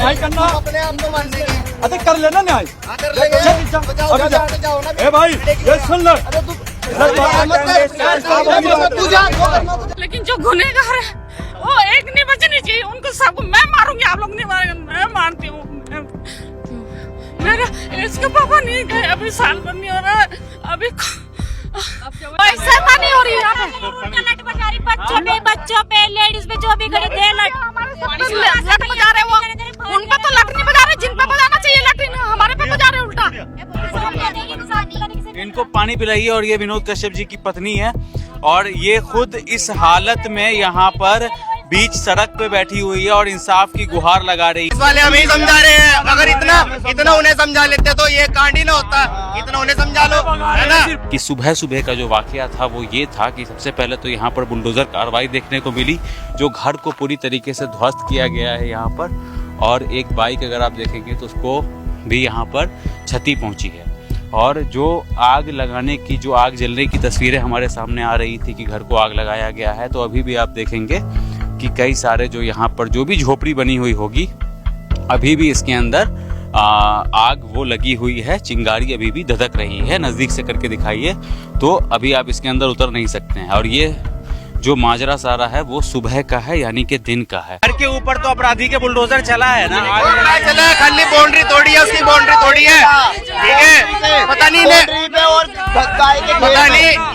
न्याय करना अपने आप को मान लेंगे। अरे कर लेना न्याय। ए भाई ये सुन लो, लेकिन जो गुनहगार है वो एक नहीं बचनी चाहिए, उनको सबको मैं मारूंगी, आप लोग नहीं मारेंगे, मैं मारती हूँ। मेरा इसके पापा नहीं गए, अभी साल भर नहीं हो रहा है, अभी पैसा नहीं हो रही है। लट बजा रही बच्चों पे लेडीज पे जो भी करे दे लट बजा रहे वो, उन पे तो लट नहीं बजा रहे, जिन पे बजाना चाहिए लट हमारे पे बजा रहे उल्टा। इनको पानी पिलाइए। और ये विनोद कश्यप जी की पत्नी है और ये खुद इस हालत में यहाँ पर बीच सड़क पे बैठी हुई है और इंसाफ की गुहार लगा रही है। इस वाले हमें ही समझा रहे हैं, अगर इतना उन्हें समझा लेते तो ये कांड ही ना होता, इतना उन्हें समझा लो, है ना। कि सुबह सुबह का जो वाकया था वो ये था कि सबसे पहले तो यहाँ पर बुलडोजर कार्रवाई देखने को मिली, जो घर को पूरी तरीके से ध्वस्त किया गया है यहाँ पर, और एक बाइक अगर आप देखेंगे तो उसको भी यहाँ पर क्षति पहुंची है। और जो आग लगाने की, जो आग जलने की तस्वीरें हमारे सामने आ रही थी कि घर को आग लगाया गया है, तो अभी भी आप देखेंगे कि कई सारे जो यहाँ पर जो भी झोपड़ी बनी हुई होगी अभी भी इसके अंदर आग वो लगी हुई है, चिंगारी अभी भी धधक रही है। नजदीक से करके दिखाइए तो अभी आप इसके अंदर उतर नहीं सकते हैं। और ये जो माजरा सारा है वो सुबह का है, यानी कि दिन का है। घर के ऊपर तो अपराधी के बुलडोजर चला है ना, चला खाली बाउंड्री तोड़ी है, उसकी बाउंड्री तोड़ी है, ठीक है। पता नहीं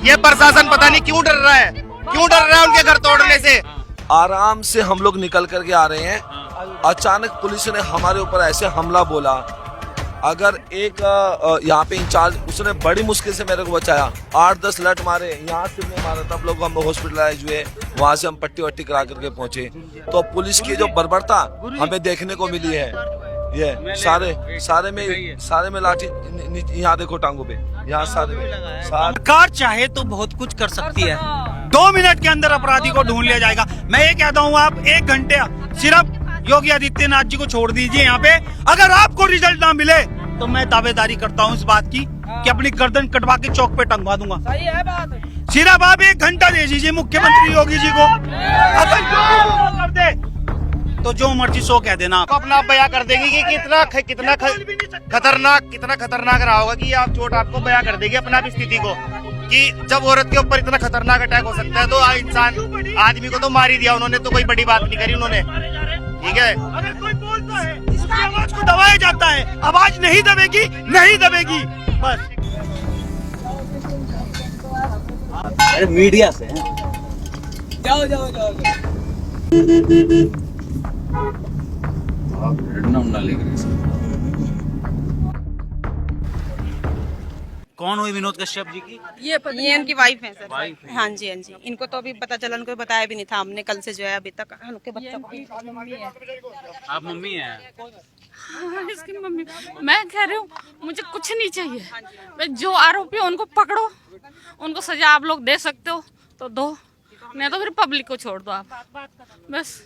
ये प्रशासन पता नहीं क्यों डर रहा है, उनके घर तोड़ने से। आराम से हम लोग निकल करके आ रहे हैं, अचानक पुलिस ने हमारे ऊपर ऐसे हमला बोला। अगर एक यहाँ पे इंचार्ज, उसने बड़ी मुश्किल से मेरे को बचाया, 8-10 लट मारे, यहाँ सिर में मारा, तब लोग हम हॉस्पिटलाइज हुए, वहाँ से हम पट्टी वट्टी करा करके पहुंचे। तो पुलिस की जो बर्बरता हमें देखने को मिली है, ये सारे में लाठी, यहाँ देखो टांगों पे, यहाँ सारे में। सरकार चाहे तो बहुत कुछ कर सकती है, 2 मिनट के अंदर अपराधी को ढूंढ लिया जाएगा। मैं ये कहता हूँ आप 1 घंटे सिर्फ योगी आदित्यनाथ जी को छोड़ दीजिए यहाँ पे, अगर आपको रिजल्ट ना मिले तो मैं दावेदारी करता हूँ इस बात की कि अपनी गर्दन कटवा के चौक पे टंगवा दूंगा। सही है बात। सिर्फ आप 1 घंटा दे दीजिए मुख्यमंत्री योगी जी को, अगर कर दे तो जो मर्जी सो कह देना। आप अपना बयां कर देंगे कि कितना खतरनाक रहा होगा कि आप चोट आपको बयां कर देगी अपना स्थिति को, कि जब औरत के ऊपर इतना खतरनाक अटैक हो सकता है तो इंसान आदमी को तो मार ही दिया उन्होंने, तो कोई बड़ी बात नहीं करी उन्होंने, ठीक है। अगर कोई बोलता है उसकी आवाज को दबाया जाता है, आवाज नहीं दबेगी बस। अरे मीडिया से जाओ कौन हुई विनोद कश्यप जी की? ये इनकी वाइफ है सर। वाइफ है। हाँ जी। इनको तो अभी पता चला, उनको बताया भी नहीं था हमने, कल से जो है अभी तक उनके बच्चों को। आप मम्मी हैं? हाँ, इसकी मम्मी। मैं कह रही हूँ मुझे कुछ नहीं चाहिए, जो आरोपी है उनको पकड़ो, उनको सजा आप लोग दे सकते हो तो दो, नहीं तो फिर पब्लिक को छोड़ दो आप। बस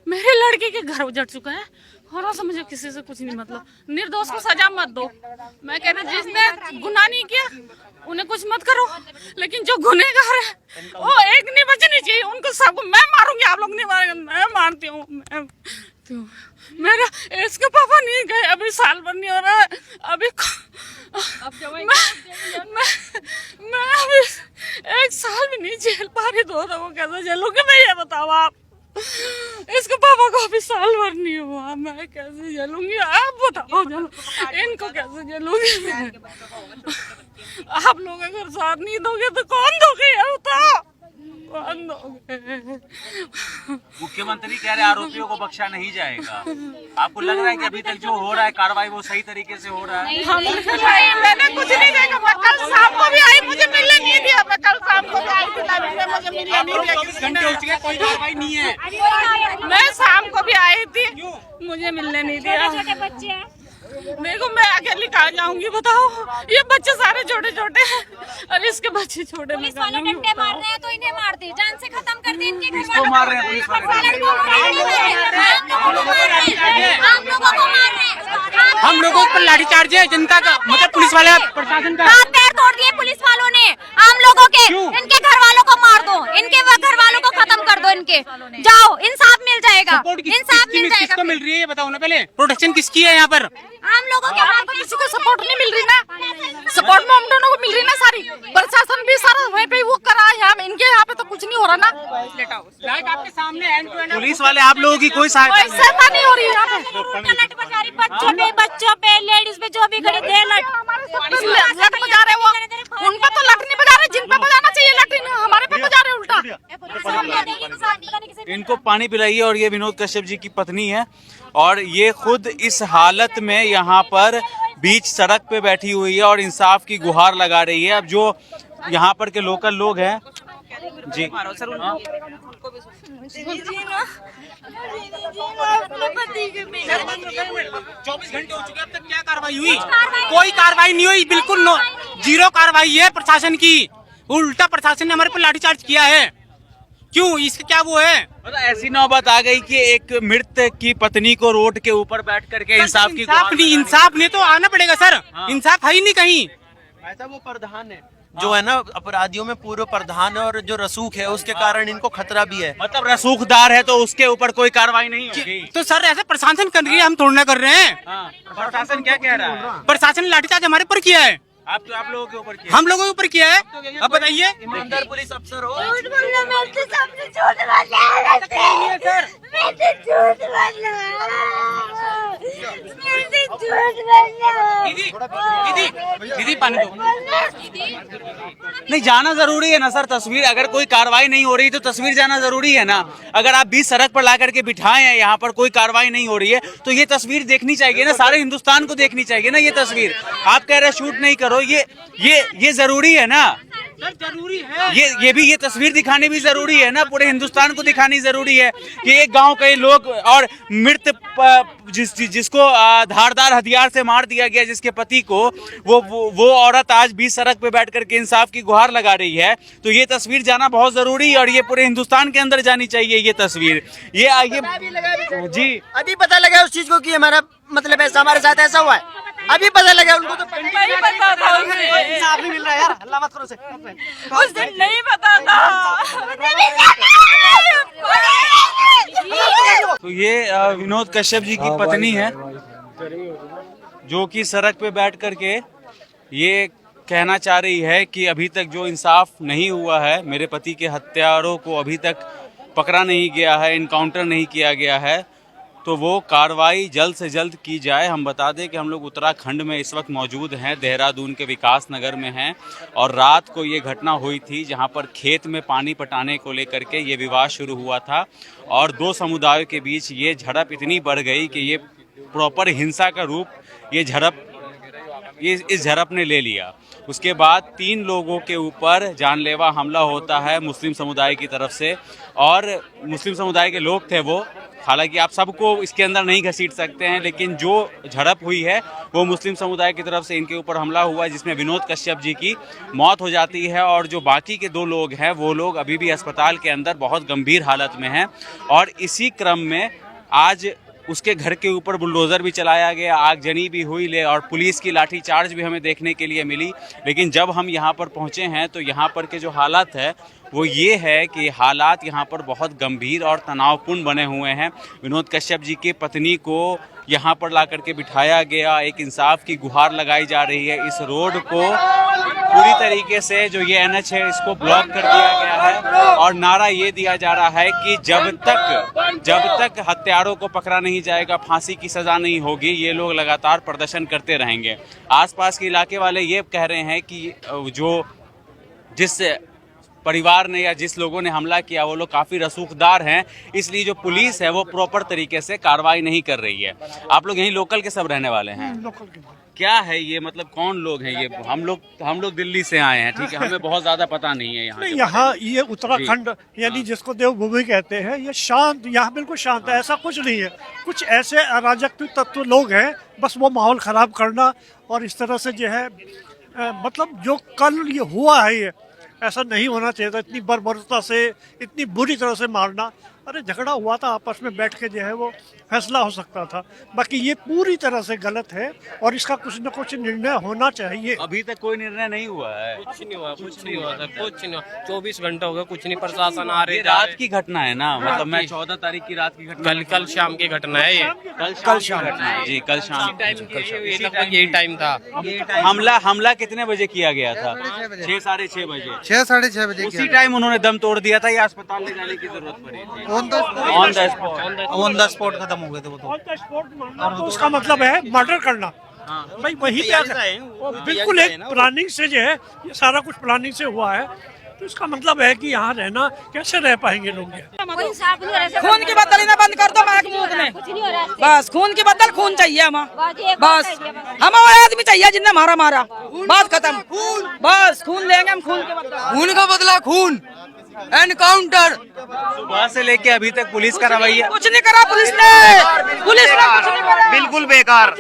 मेरे लड़के के घर उजड़ चुका है और समझो किसी से कुछ नहीं, मतलब निर्दोष को सजा मत दो। मैं कह रही जिसने गुनाह नहीं किया उन्हें कुछ मत करो, लेकिन जो गुनहगार है वो एक नहीं बचनी चाहिए, उनको सबको मैं मारूंगी, आप लोग नहीं मारेंगे, मैं मारती हूँ। मेरा इसके पापा नहीं गए, अभी साल भर नहीं हो रहा है, अभी मैं अभी 1 साल भी नहीं झेल पा रही, तो वो कैसे झेलूंगी मैं, ये बताओ आप। इसके पापा को अभी साल भर नहीं हुआ, मैं कैसे झेलूंगी आप बताओ, इनको कैसे झेलूंगी मैं। आप लोग अगर साथ नहीं दोगे तो कौन दोगे, ये बताओ, कौन दोगे। मुख्यमंत्री कह रहे आरोपियों को बख्शा नहीं जाएगा, आपको लग रहा है कि अभी तक जो हो रहा है कार्रवाई वो सही तरीके से हो रहा है? मैंने कुछ नहीं देखा, मैं कल शाम को भी आई, मुझे मिलने नहीं दिया, मैं कल शाम को भी आई थी, मुझे मिलने नहीं दिया। 24 घंटे हो चुके, कोई कार्रवाई नहीं है। मैं शाम को भी आई थी, मुझे मिलने नहीं दिया। छोटे बच्चे हैं, देखो मैं अकेली कहाँ जाऊंगी बताओ, ये बच्चे सारे छोटे छोटे हैं और इसके बच्चे छोटे। पुलिस वाले डंडे मार रहे हैं तो इन्हें मार दी, जान से खत्म कर दी इनके घर किसको मार रहे हैं पुलिस वाले? हम लोगों पर लाठीचार्ज है जनता का, मतलब पुलिस वाले प्रशासन का। हाथ पैर तोड़ दिए पुलिस वालों ने आम लोगों के, इनके घर वालों को मार दो, इनके घर वालों को खत्म कर दो, इनके जाओ, इंसाफ मिल जाएगा। जाएगा, इंसाफ मिल जाएगा। किसको मिल रही है ये बताओ ना पहले, प्रोटेक्शन किसकी है यहाँ पर? आम लोगों के हाथ में किसी को सपोर्ट नहीं मिल रही ना, सपोर्ट में हम दोनों को मिल रही ना सारी, प्रशासन भी सारा वहीं पे वो करा है, हम इनके यहाँ पे तो कुछ नहीं हो रहा ना। आपके सामने पुलिस वाले आप लोगों की कोई सहायता नहीं हो रही है यहाँ पे। लट बजा रही, बच्चों पे लेडीज पे जो भी खड़ी दे लट बजा रहे वो, उन पे तो लट नहीं बजा रहे, जिन पे बजाना चाहिए लट हमारे पे बजा रहे उल्टा। इनको पानी पिलाइए। और ये विनोद कश्यप जी की पत्नी है और ये खुद इस हालत में यहाँ पर बीच सड़क पे बैठी हुई है और इंसाफ की गुहार लगा रही है। अब जो यहाँ पर के लोकल लोग हैं जी, 24 घंटे हो चुके, अब तक क्या कार्रवाई हुई? कोई कार्रवाई नहीं हुई, बिल्कुल जीरो कार्रवाई है प्रशासन की। उल्टा प्रशासन ने हमारे पर लाठीचार्ज किया है। क्यों? इसका क्या वो है? मतलब ऐसी नौबत आ गई कि एक मृत की पत्नी को रोड के ऊपर बैठ करके इंसाफ की गुहार। इंसाफ नहीं तो आना पड़ेगा सर। इंसाफ है ही नहीं कहीं। ऐसा वो प्रधान है जो है ना, अपराधियों में पूर्व प्रधान है और जो रसूख है उसके कारण इनको खतरा भी है। मतलब रसूखदार है तो उसके ऊपर कोई कार्रवाई नहीं होगी। तो सर ऐसा प्रशासन कर रही है, हम थोड़ा कर रहे हैं। प्रशासन क्या कह रहा है? प्रशासन ने लाठीचार्ज हमारे पर किया है, आप लोगों के ऊपर किया? हम लोगों के ऊपर किया है। अब बताइए, ईमानदार पुलिस अफसर हो, दीदी पानी दो। नहीं, जाना जरूरी है ना सर। तस्वीर अगर कोई कार्रवाई नहीं हो रही तो तस्वीर जाना जरूरी है ना। अगर आप बीच सड़क पर ला करके बिठाए हैं, यहाँ पर कोई कार्रवाई नहीं हो रही है तो ये तस्वीर देखनी चाहिए ना, सारे हिंदुस्तान को देखनी चाहिए ना ये तस्वीर। आप कह रहे शूट नहीं करो, ये जरूरी है ना, जरूरी है। ये तस्वीर दिखानी भी जरूरी है ना, पूरे हिंदुस्तान को दिखानी जरूरी है कि एक गांव के लोग और मृत जिसको धारदार हथियार से मार दिया गया, जिसके पति को, वो औरत आज बीच सड़क पे बैठ करके इंसाफ की गुहार लगा रही है। तो ये तस्वीर जाना बहुत जरूरी है और ये पूरे हिंदुस्तान के अंदर जानी चाहिए ये तस्वीर। ये जी अभी पता लगा उस चीज को कि हमारा मतलब ऐसा हमारे साथ ऐसा हुआ है, अभी पता लगा उनको। तो नहीं पता था उसे, इंसाफ नहीं मिल रहा यार, हल्ला मत करो उसे। उस दिन नहीं पता था। तो ये विनोद कश्यप जी की पत्नी है जो कि सड़क पे बैठ करके ये कहना चाह रही है कि अभी तक जो इंसाफ नहीं हुआ है, मेरे पति के हत्यारों को अभी तक पकड़ा नहीं गया है, इनकाउंटर नहीं किया गया है, तो वो कार्रवाई जल्द से जल्द की जाए। हम बता दें कि हम लोग उत्तराखंड में इस वक्त मौजूद हैं, देहरादून के विकास नगर में हैं और रात को ये घटना हुई थी जहां पर खेत में पानी पटाने को लेकर के ये विवाद शुरू हुआ था और दो समुदायों के बीच ये झड़प इतनी बढ़ गई कि ये प्रॉपर हिंसा का रूप ये इस झड़प ने ले लिया। उसके बाद 3 लोगों के ऊपर जानलेवा हमला होता है मुस्लिम समुदाय की तरफ से और मुस्लिम समुदाय के लोग थे वो। हालांकि आप सबको इसके अंदर नहीं घसीट सकते हैं, लेकिन जो झड़प हुई है वो मुस्लिम समुदाय की तरफ से इनके ऊपर हमला हुआ है जिसमें विनोद कश्यप जी की मौत हो जाती है और जो बाकी के 2 लोग हैं वो लोग अभी भी अस्पताल के अंदर बहुत गंभीर हालत में हैं। और इसी क्रम में आज उसके घर के ऊपर बुलडोज़र भी चलाया गया, आगजनी भी हुई और पुलिस की लाठीचार्ज भी हमें देखने के लिए मिली। लेकिन जब हम यहाँ पर पहुँचे हैं तो यहाँ पर के जो हालात है वो ये है कि हालात यहाँ पर बहुत गंभीर और तनावपूर्ण बने हुए हैं। विनोद कश्यप जी की पत्नी को यहाँ पर ला करके बिठाया गया, एक इंसाफ की गुहार लगाई जा रही है। इस रोड को पूरी तरीके से जो ये NH है इसको ब्लॉक कर दिया गया है और नारा ये दिया जा रहा है कि जब तक हत्यारों को पकड़ा नहीं जाएगा, फांसी की सज़ा नहीं होगी, ये लोग लगातार प्रदर्शन करते रहेंगे। आसपास के इलाके वाले ये कह रहे हैं कि जिस परिवार ने या जिस लोगों ने हमला किया वो लोग काफ़ी रसूखदार हैं, इसलिए जो पुलिस है वो प्रॉपर तरीके से कार्रवाई नहीं कर रही है। आप लोग यहीं लोकल के सब रहने वाले हैं? क्या है ये, मतलब कौन लोग हैं ये? हम लोग दिल्ली से आए हैं, ठीक है, हमें बहुत ज़्यादा पता नहीं है यहाँ ये उत्तराखंड यानी जिसको देवभूमि कहते हैं, ये शांत, यहाँ बिल्कुल शांत है, ऐसा कुछ नहीं है। कुछ ऐसे अराजक तत्व लोग हैं, बस वो माहौल ख़राब करना और इस तरह से जो है मतलब जो कल ये हुआ है ये ऐसा नहीं होना चाहिए था। इतनी बर्बरता से, इतनी बुरी तरह से मारना अरे झगड़ा हुआ था आपस में, बैठ के जो है वो फैसला हो सकता था। बाकी ये पूरी तरह से गलत है और इसका कुछ न कुछ निर्णय होना चाहिए। अभी तक कोई निर्णय नहीं हुआ है। कुछ नहीं हुआ कुछ नहीं हुआ सर, कुछ नहीं हुआ। 24 घंटे हो गए, कुछ नहीं। प्रशासन आ रहे ये रात की घटना है ना, मतलब मैं 14 तारीख की रात की घटना, कल शाम की घटना है ये। कल शाम घटना है जी, कल शाम यही टाइम था। हमला कितने बजे किया गया था? 6 साढ़े 6 बजे। 6 साढ़े 6 बजे उसी टाइम उन्होंने दम तोड़ दिया था या अस्पताल ले जाने की जरूरत पड़ी थी? ऑन द स्पॉट खत्म हो गए थे वो तो। ऑन द स्पॉट मारना तो उसका मतलब है मर्डर करना। भाई वही पे बिल्कुल एक प्लानिंग से जो है, ये सारा कुछ प्लानिंग से हुआ है। तो इसका मतलब है कि यहाँ रहना कैसे रह पाएंगे लोग? खून की बदल ना बंद कर दो माइक मूक ने, बस खून की बदल खून चाहिए हमें, बस हमें वो आदमी चाहिए जिनने मारा बात खत्म। बस खून लेंगे हम, खून के बदला, खून का बदला खून, एनकाउंटर। सुबह से लेके अभी तक पुलिस का रवैया कुछ नहीं करा पुलिस ने कुछ नहीं करा। बिल्कुल बेकार।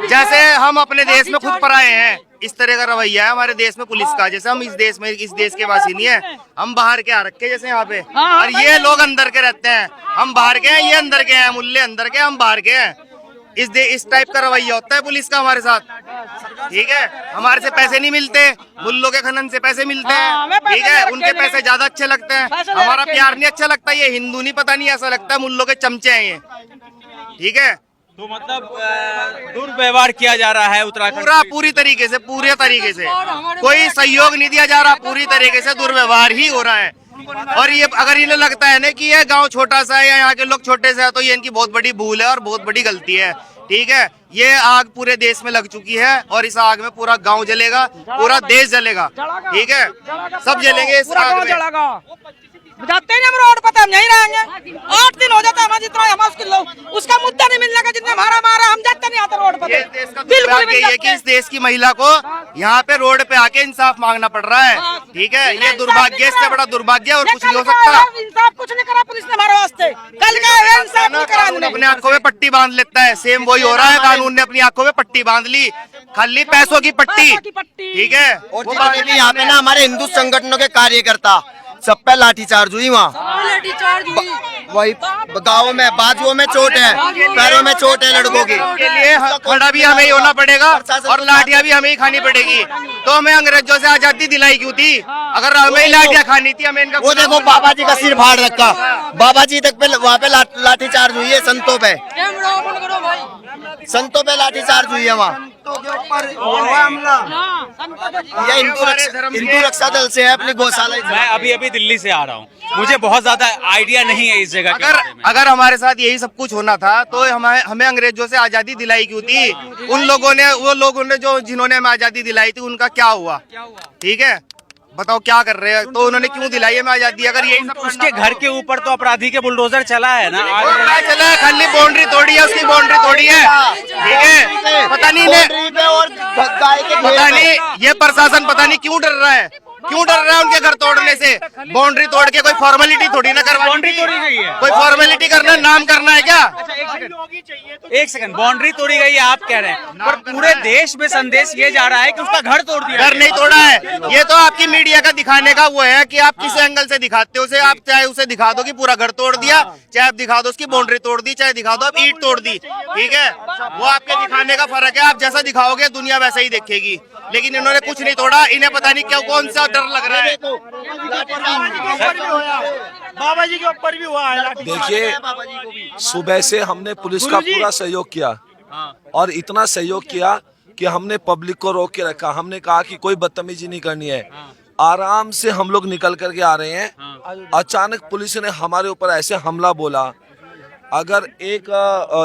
जैसे हम अपने देश में खुद पराए हैं, इस तरह का रवैया है हमारे देश में पुलिस का। जैसे हम इस देश के वासी नहीं है, हम बाहर के आ रखे जैसे यहाँ पे, और ये लोग अंदर के रहते हैं, हम बाहर के हैं, ये अंदर के हैं, मुल्ले अंदर के, हम बाहर के हैं। इस टाइप का रवैया होता है पुलिस का हमारे साथ। ठीक है, हमारे से पैसे नहीं मिलते, मुल्लों के खनन से पैसे मिलते हैं। ठीक है, उनके पैसे ज्यादा अच्छे लगते हैं, हमारा प्यार नहीं अच्छा लगता। ये हिंदू नहीं, पता नहीं ऐसा लगता है मुल्लों के चमचे हैं ये। ठीक है, तो मतलब दुर्व्यवहार किया जा रहा है उत्तराखंड पूरी तरीके से, पूरे तरीके से कोई सहयोग नहीं दिया जा रहा, पूरी तरीके से दुर्व्यवहार ही हो रहा है। और ये अगर इन्हें लगता है ना कि ये गांव छोटा सा है या यहाँ के लोग छोटे से हैं, तो ये इनकी बहुत बड़ी भूल है और बहुत बड़ी गलती है। ठीक है, ये आग पूरे देश में लग चुकी है और इस आग में पूरा गांव जलेगा, पूरा देश जलेगा। ठीक है, सब जलेंगे इस आग में। जाते ही हम रोड पर, हम यहीं रहेंगे। 8 दिन हो जाता है जितना हम उसका मुद्दा नहीं मिलने का, जितने मारा हम जाते नहीं आते रोड पर। ये देश का दुर्भाग्य है कि इस देश की महिला को यहाँ पे रोड पे आके इंसाफ मांगना पड़ रहा है। ठीक है, ये दुर्भाग्य, इससे बड़ा दुर्भाग्य और कुछ नहीं हो सकता। इंसाफ कुछ नहीं करा पुलिस ने हमारे वास्ते, कल का इंसाफ नहीं करा। कानून अपने आंखों में पट्टी बांध लेता है, सेम वही हो रहा है। कानून ने अपनी आंखों में पट्टी बांध ली, खाली पैसों की पट्टी। ठीक है, और यहाँ पे ना हमारे हिंदू संगठनों के कार्यकर्ता सब पे लाठीचार्ज हुई, वहाँ वही गाँव में, बाजुओं में चोट है, पैरों में चोट है लड़कों की। के लिए खड़ा भी हमें ही होना पड़ेगा और लाठियां भी हमें ही खानी पड़ेगी। तो हमें अंग्रेजों से आजादी दिलाई क्यों थी? अगर हमें ही लाठियां खानी थी, हमें इनका। वो देखो बाबा जी का सिर फाड़ रखा, बाबा जी तक पे वहाँ पे लाठीचार्ज हुई है। संतों पे लाठीचार्ज हुई है वहाँ। ये हिंदू रक्षा दल से है, अपनी गौशाला। मैं अभी दिल्ली से आ रहा हूँ, मुझे बहुत ज्यादा आइडिया नहीं है इस जगह के। अगर हमारे साथ यही सब कुछ होना था तो हमें अंग्रेजों से आजादी दिलाई क्यों थी? उन लोगों ने, वो लोगों ने जिन्होंने हमें आजादी दिलाई थी, उनका क्या हुआ? ठीक है, बताओ क्या कर रहे हैं? तो उन्होंने क्यों दिलाई है हमें आजादी? अगर यही सब उसके घर के ऊपर तो अपराधी के बुलडोजर चला है ना, चला है, खाली बाउंड्री तोड़ी है, उसकी बाउंड्री तोड़ी है। ठीक है, पता नहीं ये प्रशासन पता नहीं क्यों डर रहा है, उनके घर तोड़ने से। बाउंड्री तोड़ के कोई फॉर्मेलिटी थोड़ी ना करवानी, बाउंड्री तोड़ी गई है, कोई फॉर्मेलिटी करना, नाम करना है क्या? एक सेकंड, बाउंड्री तोड़ी गई है आप कह रहे हैं, पर पूरे देश में संदेश ये जा रहा है कि उसका घर तोड़ दिया। घर नहीं तोड़ा है, ये तो आपकी मीडिया का दिखाने का वो है कि आप किस एंगल से दिखाते हो उसे। आप चाहे उसे दिखा दो कि पूरा घर तोड़ दिया, चाहे आप दिखा दो उसकी बाउंड्री तोड़ दी, चाहे दिखा दो आप ईंट तोड़ दी। ठीक है, वो आपके दिखाने का फर्क है। आप जैसा दिखाओगे दुनिया वैसा ही देखेगी, लेकिन इन्होंने कुछ नहीं तोड़ा। इन्हें पता नहीं क्यों, कौन सा डर लग रहा है। बाबा जी के ऊपर भी हुआ है। देखिए, सुबह से हमने पुलिस का पूरा सहयोग किया और इतना सहयोग किया कि हमने पब्लिक को रोक के रखा। हमने कहा कि कोई बदतमीजी नहीं करनी है। आराम से हम लोग निकल करके आ रहे हैं, अचानक पुलिस ने हमारे ऊपर ऐसे हमला बोला। अगर एक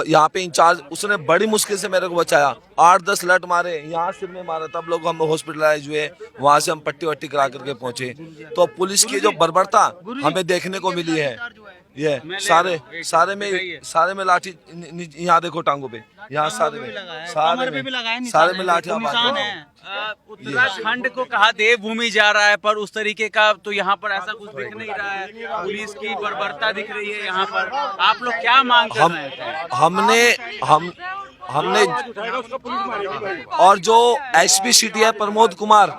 यहाँ पे इंचार्ज, उसने बड़ी मुश्किल से मेरे को बचाया। 8-10 लट मारे, यहाँ सिर में मारा, तब लोग हम हॉस्पिटलाइज हुए। वहां से हम पट्टी वट्टी करा करके पहुंचे। तो पुलिस की जो बर्बरता हमें देखने को मिली है, ये सारे में लाठी, यहाँ देखो टांगों पे, यहाँ सारे में लाठी। उत्तराखंड को कहा देवभूमि जा रहा है, पर उस तरीके का तो यहाँ पर ऐसा कुछ दिख नहीं रहा है। पुलिस की बर्बरता दिख रही है यहाँ पर। आप लोग क्या मांग कर रहे हैं? हमने और जो एसपी सिटी है प्रमोद कुमार,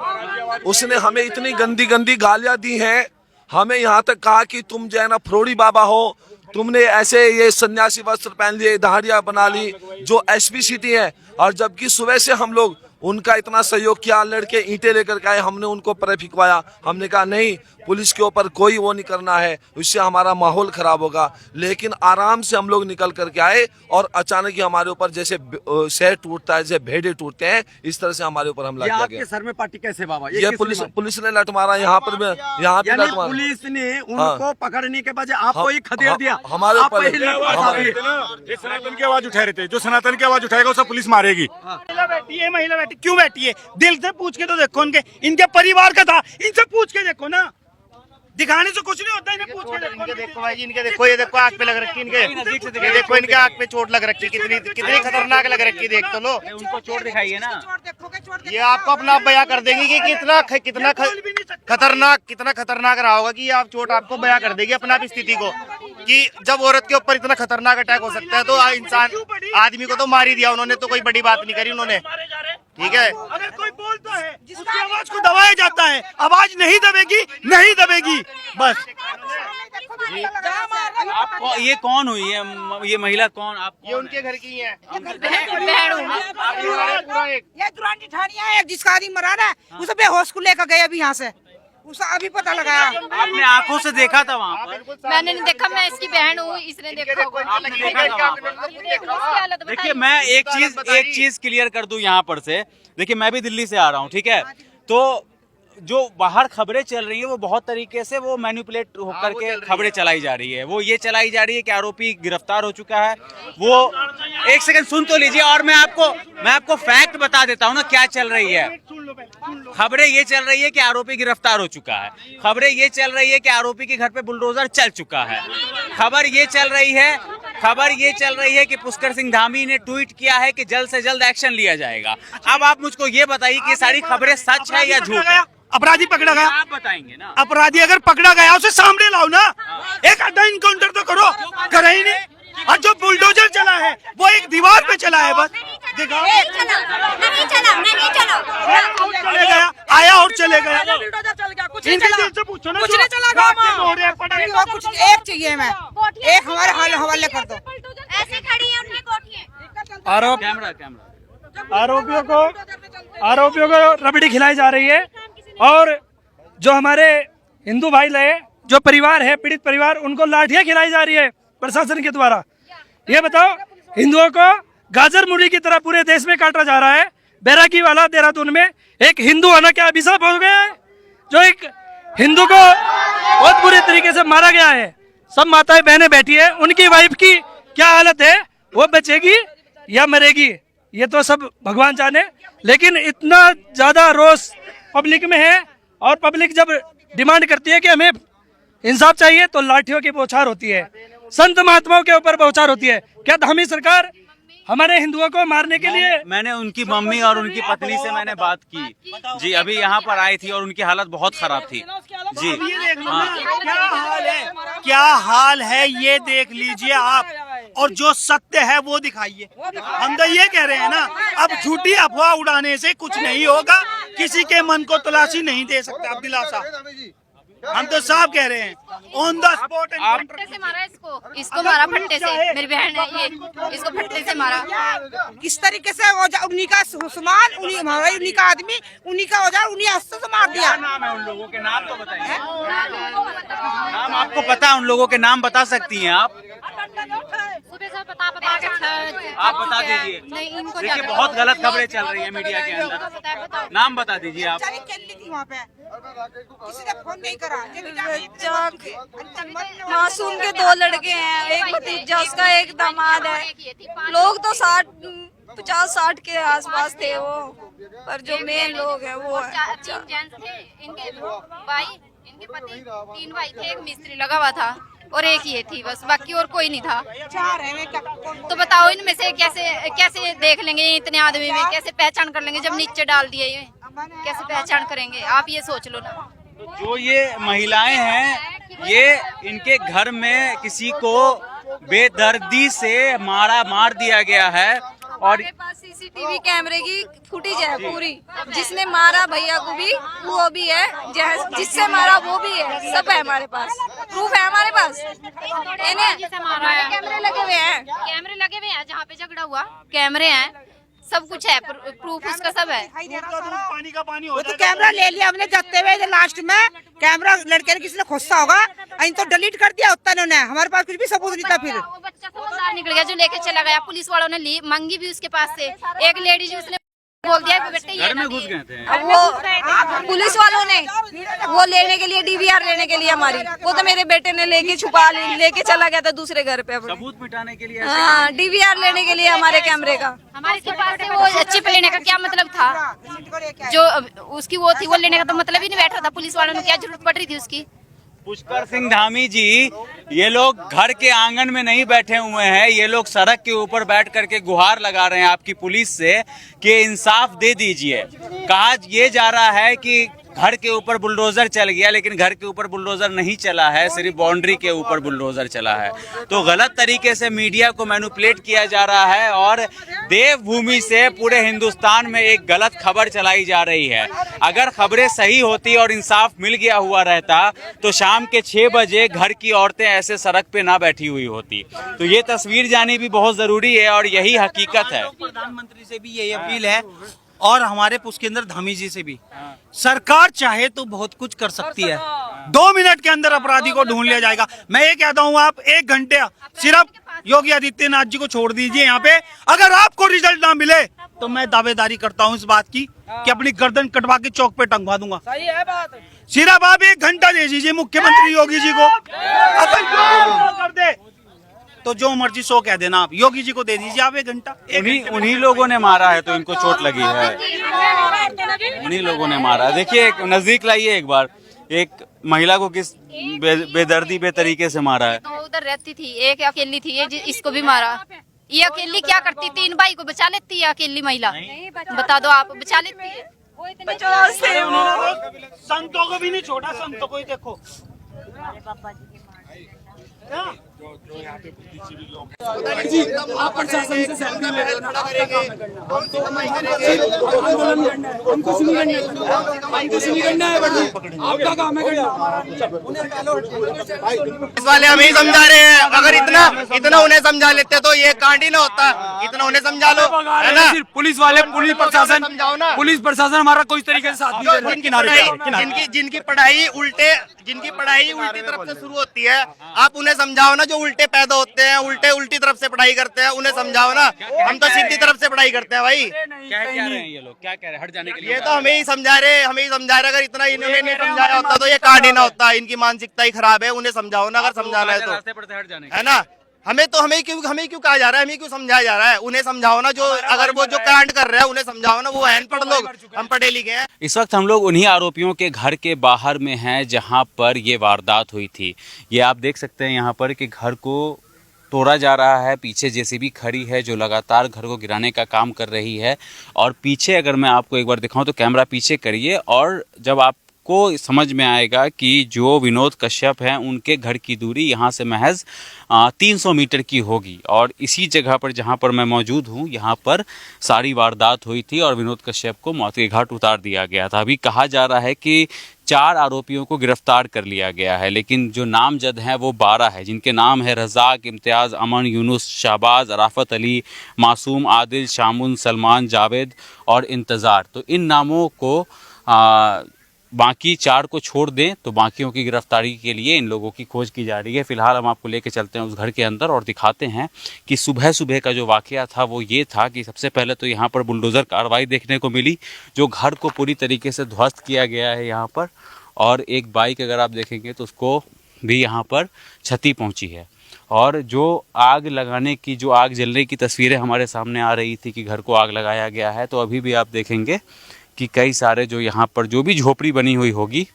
उसने हमें इतनी गंदी गालियां दी हैं। हमें यहाँ तक कहा कि तुम जो है ना फ्रोडी बाबा हो, तुमने ऐसे ये सन्यासी वस्त्र पहन लिए, दाढ़ियां बना ली जो एसपी सिटी है, और जबकि सुबह से हम लोग उनका इतना सहयोग किया, लड़के ईंटें लेकर के आए, हमने उनको पर फिकवाया, हमने कहा नहीं पुलिस के ऊपर कोई वो नहीं करना है, उससे हमारा माहौल खराब होगा। लेकिन आराम से हम लोग निकल करके आए और अचानक ही हमारे ऊपर जैसे शहर टूटता है, जैसे भेड़े टूटते हैं, इस तरह से हमारे ऊपर हमला किया गया। सर में पार्टी कैसे बाबा? ये पुलिस ने लट मारा, यहाँ पर यहाँ पे लट मारा। पुलिस ने उनको पकड़ने के बजाय आपको ही खदेड़ दिया। हमारे ऊपर ये सनातन की आवाज उठा रहे थे, जो सनातन की आवाज उठाएगा उसे पुलिस मारेगी। महिला बैठी क्यों बैठी है? दिल से पूछ के तो देखो, इनके परिवार का था, इनसे पूछ के देखो ना, दिखाने से कुछ नहीं होता, इन्हें पूछ के देखो। इनके देखो भाई, इनके देखो, ये देखो आँख पे लग रखी, इनके ये देखो, इनके आँख पे चोट लग रखी, कितनी खतरनाक लग रखी, देख तो लो। उनको चोट दिखाइए ना, ये आपको अपना बयां कर देंगी कि कितना खतरनाक रहा होगा, कि आप चोट आपको बयां कर देगी अपना स्थिति को, कि जब औरत के ऊपर इतना खतरनाक अटैक हो सकता है तो इंसान आदमी को तो मार ही दिया उन्होंने, तो कोई बड़ी बात नहीं करी उन्होंने, ठीक है। अगर कोई बोलता है उसकी आवाज को दबाया जाता है, आवाज नहीं दबेगी बस। आप ये कौन हुई है, ये महिला कौन? आप ये उनके घर की है, ये दुरानी ठानिया है, जिसका आदमी मरा है उसे बेहोश को लेकर गए अभी यहाँ से, उसे अभी पता लगाया। आपने आंखों से देखा था वहाँ पर? मैंने नहीं देखा, मैं इसकी बहन हूँ, इसने देखा होगा। देखिए मैं एक चीज क्लियर कर दूं यहाँ पर से। देखिए मैं भी दिल्ली से आ रहा हूँ, ठीक है, तो जो बाहर खबरें चल रही है वो बहुत तरीके से वो मैनिपुलेट होकर के खबरें चलाई जा रही है। वो ये चलाई जा रही है कि आरोपी गिरफ्तार हो चुका है। वो एक सेकंड सुन तो लीजिए, और मैं आपको फैक्ट बता देता हूँ ना क्या चल रही है। खबरें ये चल रही है कि आरोपी गिरफ्तार हो चुका है, खबरें ये चल रही है कि आरोपी के घर पे बुलडोजर चल चुका है, खबर ये चल रही है कि पुष्कर सिंह धामी ने ट्वीट किया है कि जल्द से जल्द एक्शन लिया जाएगा। अब आप मुझको ये बताइए कि सारी खबरें सच है या झूठ है? अपराधी पकड़ा गया, आप बताएंगे ना। अपराधी अगर पकड़ा गया उसे सामने लाओ ना, एक आधा इनकाउंटर तो करो, करा ही नहीं। और जो बुलडोजर चला है वो एक दीवार पे चला है, बस दिखाओ। चले गया, आया और चले गया। कुछ नहीं चला, कुछ एक चाहिए, मैं एक हमारे हवाले कर दो। ऐसे खड़ी है उनकी कोठियां। आरोपियों को रबड़ी खिलाई जा रही है, और जो हमारे हिंदू भाई लगे, जो परिवार है, पीड़ित परिवार, उनको लाठियां खिलाई जा रही है प्रशासन के द्वारा। ये बताओ, हिंदुओं को गाजर मूली की तरह पूरे देश में काटा जा रहा है। बैरागी वाला देहरादून में एक हिंदू होना क्या अभिशाप हो गया है? जो एक हिंदू को बहुत बुरी तरीके से मारा गया है। सब माताएं बहनें बैठी है, उनकी वाइफ की क्या हालत है, वो बचेगी या मरेगी ये तो सब भगवान जाने। लेकिन इतना ज्यादा रोष पब्लिक में है, और पब्लिक जब डिमांड करती है कि हमें इंसाफ चाहिए तो लाठियों की बौछार होती है, संत महात्माओं के ऊपर बौछार होती है। क्या धामी सरकार हमारे हिंदुओं को मारने के लिए? मैंने उनकी मम्मी और उनकी पत्नी से मैंने बात की जी, अभी यहाँ पर आई थी और उनकी हालत बहुत खराब थी जी। क्या हाल है ये देख लीजिए आप, और जो सत्य है वो दिखाइए। हम तो ये कह रहे हैं ना, अब झूठी अफवाह उड़ाने से कुछ नहीं होगा, किसी के मन को तलाशी नहीं दे सकते आप दिलासा। हम तो साफ कह रहे हैं, ऑन द स्पॉट। फट्टे से मारा इसको मारा फट्टे से, मेरी बहन है ये, इसको फट्टे से मारा। किस तरीके से उन्हीं का सामान, उन्हीं का आदमी, उन्हीं का औजार, उन्हीं हस्तों से मार दिया। नाम है उन लोगों के, नाम तो बताइए। नाम आपको पता है? उन लोगों के नाम बता सकती हैं आप? सुबह से बता के आप बता दीजिए। नहीं, इनको देखिए बहुत गलत खबरें चल रही है मीडिया के अंदर, नाम बता दीजिए आप। वहाँ पे किसी ने फोन नहीं करा। मासूम के 2 लड़के हैं, एक भतीजा उसका, एक दामाद है। लोग तो 50-60 के आसपास थे वो, पर जो मेन लोग हैं वो 3 जेंट्स थे। इनके भाई, इनके पति 3 भाई थे, एक मिस्त्री लगा हुआ था और एक ये थी बस, बाकी और कोई नहीं था। 4 है। तो बताओ इनमें से कैसे देख लेंगे इतने आदमी में, कैसे पहचान कर लेंगे जब नीचे डाल दिए ये, कैसे पहचान करेंगे? आप ये सोच लो ना। जो ये महिलाएं हैं, ये इनके घर में किसी को बेदर्दी से मार दिया गया है, और सीसीटीवी कैमरे की फुटेज है पूरी, जिसने मारा भैया को भी वो भी है, जिससे मारा वो भी है, सब है हमारे पास, प्रूफ है हमारे पास। कैमरे लगे हुए हैं, जहाँ पे झगड़ा हुआ कैमरे हैं, सब कुछ है, प्रूफ उसका सब है। पानी का पानी हो तो कैमरा ले लिया हमने जाते हुए, लास्ट में कैमरा लड़के ने किसी ने खोसा होगा, तो डिलीट कर दिया होता उन्होंने, हमारे पास कुछ भी सबूत नहीं था। फिर वो बच्चा समझदार निकल गया जो लेके चला गया, पुलिस वालों ने ली, मांगी भी उसके पास से, एक लेडीज उसने बोल दिया बेटे ये में घुस गए थे। वो पुलिस वालों ने वो लेने के लिए डीवीआर लेने के लिए हमारी, वो तो मेरे बेटे ने लेके छुपा लेके चला गया था दूसरे घर पे, सबूत मिटाने के लिए। हाँ, डीवीआर लेने के लिए हमारे कैमरे का। हमारे के पास से वो अच्छे पे लेने का क्या मतलब था, जो उसकी वो थी वो लेने का तो मतलब ही नहीं बैठ रहा था, पुलिस वालों ने क्या जरूरत पड़ रही थी उसकी। पुष्कर सिंह धामी जी, ये लोग घर के आंगन में नहीं बैठे हुए हैं, ये लोग सड़क के ऊपर बैठ करके गुहार लगा रहे हैं आपकी पुलिस से कि इंसाफ दे दीजिए। कहा ये जा रहा है कि घर के ऊपर बुलडोजर चल गया, लेकिन घर के ऊपर बुलडोजर नहीं चला है, सिर्फ बाउंड्री के ऊपर बुलडोजर चला है। तो गलत तरीके से मीडिया को मैनिपुलेट किया जा रहा है और देवभूमि से पूरे हिंदुस्तान में एक गलत खबर चलाई जा रही है। अगर खबरें सही होती और इंसाफ मिल गया हुआ रहता तो शाम के 6 बजे घर की औरतें ऐसे सड़क पे ना बैठी हुई होती। तो ये तस्वीर जानी भी बहुत जरूरी है और यही हकीकत है। प्रधानमंत्री से भी यही अपील है और हमारे पुष्पेंद्र धामी जी से भी, सरकार चाहे तो बहुत कुछ कर सकती है, 2 मिनट के अंदर अपराधी को ढूंढ लिया जाएगा। मैं ये कहता हूँ आप 1 घंटे सिर्फ योगी आदित्यनाथ जी को छोड़ दीजिए यहाँ पे, अगर आपको रिजल्ट ना मिले तो मैं दावेदारी करता हूँ इस बात की कि अपनी गर्दन कटवा के चौक पे टंगवा दूंगा। सही है बात। सिर्फ आप 1 घंटा दे दीजिए मुख्यमंत्री योगी जी को, अगर कर दे तो जो मर्जी सो कह देना, आप योगी जी को दे दीजिए आप 1 घंटा। उन्हीं लोगों ने मारा है तो इनको चोट लगी है, उन्हीं लोगों ने मारा है। देखिए नजदीक लाइए एक बार, एक महिला को किस बेदर्दी बेतरीके से मारा है। तो उधर रहती थी, एक अकेली थी, ये इसको भी मारा। ये अकेली क्या करती, 3 भाई को बचा लेती है अकेली महिला, बता दो आप, बचा लेती है। संतों को भी नहीं छोड़ा, संतों को ही देखो। आप प्रशासन से सेल्फी ले रहे आपका काम है। इस वाले हमें ही समझा रहे हैं, अगर इतना उन्हें समझा लेते तो ये कांड ही ना होता, इतना उन्हें समझा लो, है ना। पुलिस वाले, पुलिस प्रशासन समझाओ ना, पुलिस प्रशासन हमारा कोई तरीके से साथ नहीं दे। जिनकी पढ़ाई उल्टी तरफ से शुरू होती है, आप उन्हें समझाओ ना, जो उल्टे पैदा होते हैं, उल्टी तरफ से पढ़ाई करते हैं, उन्हें समझाओ ना। हम तो सीधी तरफ से पढ़ाई करते हैं भाई। क्या कह रहे हैं ये लोग, क्या कह रहे हैं, हट जाने के लिए? ये तो हमें ही समझा रहे, अगर इतना इन्होंने नहीं समझाया होता तो ये कांड ही ना होता। इनकी मानसिकता ही खराब है, उन्हें समझाओ ना, अगर समझाना है तो, रास्ते पर से हट जाने है ना। हमें क्यों कहा जा रहा है, हमें क्यों समझाया जा रहा है, उन्हें समझाओ ना, जो अगर वो जो कांड कर रहे हैं उन्हें समझाओ ना, वो अनपढ़ लोग, हम पढ़े लिखे हैं। इस वक्त हम लोग उन्हीं आरोपियों के घर के बाहर में हैं जहां पर ये वारदात हुई थी। ये आप देख सकते हैं यहाँ पर कि घर को तोड़ा जा रहा है, पीछे जेसीबी खड़ी है जो लगातार घर को गिराने का काम कर रही है। और पीछे अगर मैं आपको एक बार दिखाऊं तो कैमरा पीछे करिए और जब आपको समझ में आएगा कि जो विनोद कश्यप हैं उनके घर की दूरी यहाँ से महज 300 मीटर की होगी। और इसी जगह पर जहाँ पर मैं मौजूद हूँ यहाँ पर सारी वारदात हुई थी और विनोद कश्यप को मौत के घाट उतार दिया गया था। अभी कहा जा रहा है कि 4 आरोपियों को गिरफ्तार कर लिया गया है, लेकिन जो नामजद हैं वो 12 है, जिनके नाम है रज़ाक, इम्तियाज़, अमन, यूनुस, शाहबाज, राफत अली, मासूम, आदिल, शामुन, सलमान, जावेद और इंतज़ार। तो इन नामों को बाकी 4 को छोड़ दें तो बाकियों की गिरफ्तारी के लिए इन लोगों की खोज की जा रही है। फिलहाल हम आपको लेके चलते हैं उस घर के अंदर और दिखाते हैं कि सुबह का जो वाकया था वो ये था कि सबसे पहले तो यहाँ पर बुलडोज़र कार्रवाई देखने को मिली, जो घर को पूरी तरीके से ध्वस्त किया गया है यहाँ पर। और एक बाइक अगर आप देखेंगे तो उसको भी यहाँ पर क्षति पहुँची है। और जो आग लगाने की, जो आग जलने की तस्वीरें हमारे सामने आ रही थी कि घर को आग लगाया गया है, तो अभी भी आप देखेंगे कि कई सारे जो यहाँ पर जो भी झोपड़ी बनी हुई होगी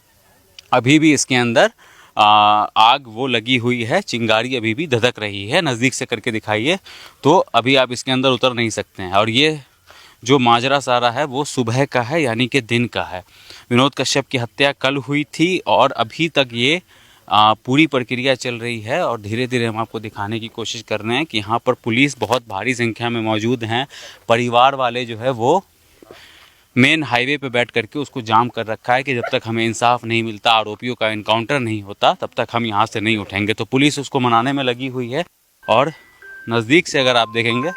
अभी भी इसके अंदर आग वो लगी हुई है, चिंगारी अभी भी धधक रही है। नज़दीक से करके दिखाइए तो अभी आप इसके अंदर उतर नहीं सकते हैं। और ये जो माजरा सारा है वो सुबह का है, यानी कि दिन का है। विनोद कश्यप की हत्या कल हुई थी और अभी तक ये पूरी प्रक्रिया चल रही है और धीरे धीरे हम आपको दिखाने की कोशिश कर रहे हैं कि यहाँ पर पुलिस बहुत भारी संख्या में मौजूद हैं। परिवार वाले जो है वो मेन हाईवे पे बैठ करके उसको जाम कर रखा है कि जब तक हमें इंसाफ नहीं मिलता, आरोपियों का इनकाउंटर नहीं होता, तब तक हम यहाँ से नहीं उठेंगे। तो पुलिस उसको मनाने में लगी हुई है। और नज़दीक से अगर आप देखेंगे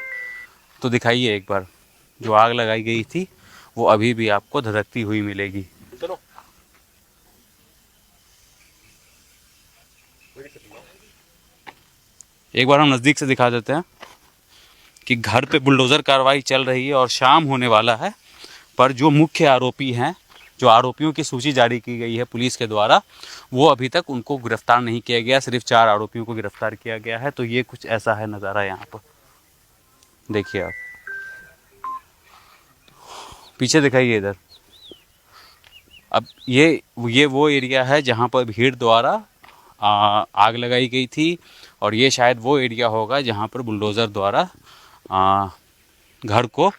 तो दिखाइए एक बार, जो आग लगाई गई थी वो अभी भी आपको धधकती हुई मिलेगी। चलो एक बार हम नज़दीक से दिखा देते हैं कि घर पे बुलडोज़र कार्रवाई चल रही है और शाम होने वाला है, पर जो मुख्य आरोपी हैं, जो आरोपियों की सूची जारी की गई है पुलिस के द्वारा, वो अभी तक उनको गिरफ्तार नहीं किया गया। सिर्फ 4 आरोपियों को गिरफ्तार किया गया है। तो ये कुछ ऐसा है नज़ारा यहाँ पर, देखिए आप पीछे दिखाइए इधर। अब ये वो एरिया है जहाँ पर भीड़ द्वारा आग लगाई गई थी और ये शायद वो एरिया होगा जहाँ पर बुलडोज़र द्वारा घर को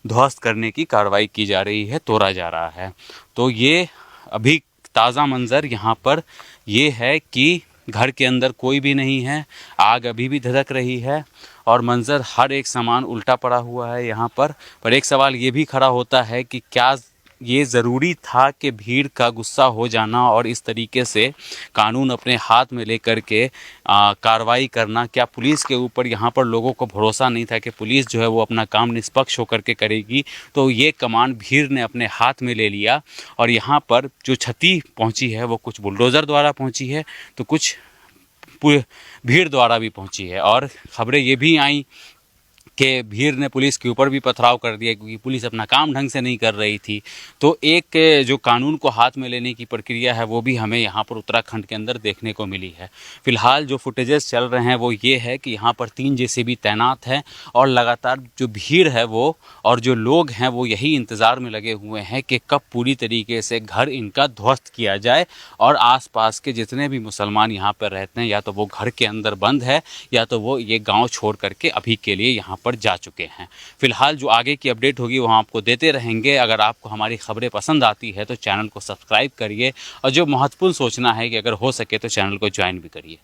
ध्वस्त करने की कार्रवाई की जा रही है, तोड़ा जा रहा है। तो ये अभी ताज़ा मंज़र यहाँ पर ये है कि घर के अंदर कोई भी नहीं है, आग अभी भी धधक रही है और मंज़र हर एक सामान उल्टा पड़ा हुआ है यहाँ पर एक सवाल ये भी खड़ा होता है कि क्या ये ज़रूरी था कि भीड़ का गुस्सा हो जाना और इस तरीके से कानून अपने हाथ में लेकर के कार्रवाई करना? क्या पुलिस के ऊपर यहाँ पर लोगों को भरोसा नहीं था कि पुलिस जो है वो अपना काम निष्पक्ष होकर के करेगी? तो ये कमान भीड़ ने अपने हाथ में ले लिया और यहाँ पर जो क्षति पहुँची है वो कुछ बुलडोज़र द्वारा पहुँची है तो कुछ भीड़ द्वारा भी पहुँची है। और खबरें ये भी आई कि भीड़ ने पुलिस के ऊपर भी पथराव कर दिया क्योंकि पुलिस अपना काम ढंग से नहीं कर रही थी। तो एक जो कानून को हाथ में लेने की प्रक्रिया है वो भी हमें यहाँ पर उत्तराखंड के अंदर देखने को मिली है। फिलहाल जो फुटेजेस चल रहे हैं वो ये है कि यहाँ पर 3 JCB तैनात हैं और लगातार जो भीड़ है वो और जो लोग हैं वो यही इंतज़ार में लगे हुए हैं कि कब पूरी तरीके से घर इनका ध्वस्त किया जाए और आसपास के जितने भी मुसलमान यहाँ पर रहते हैं या तो वो घर के अंदर बंद है या तो वो ये गाँव छोड़ करके अभी के लिए यहाँ पर जा चुके हैं। फिलहाल जो आगे की अपडेट होगी वो हम आपको देते रहेंगे। अगर आपको हमारी खबरें पसंद आती है तो चैनल को सब्सक्राइब करिए और जो महत्वपूर्ण सोचना है कि अगर हो सके तो चैनल को ज्वाइन भी करिए।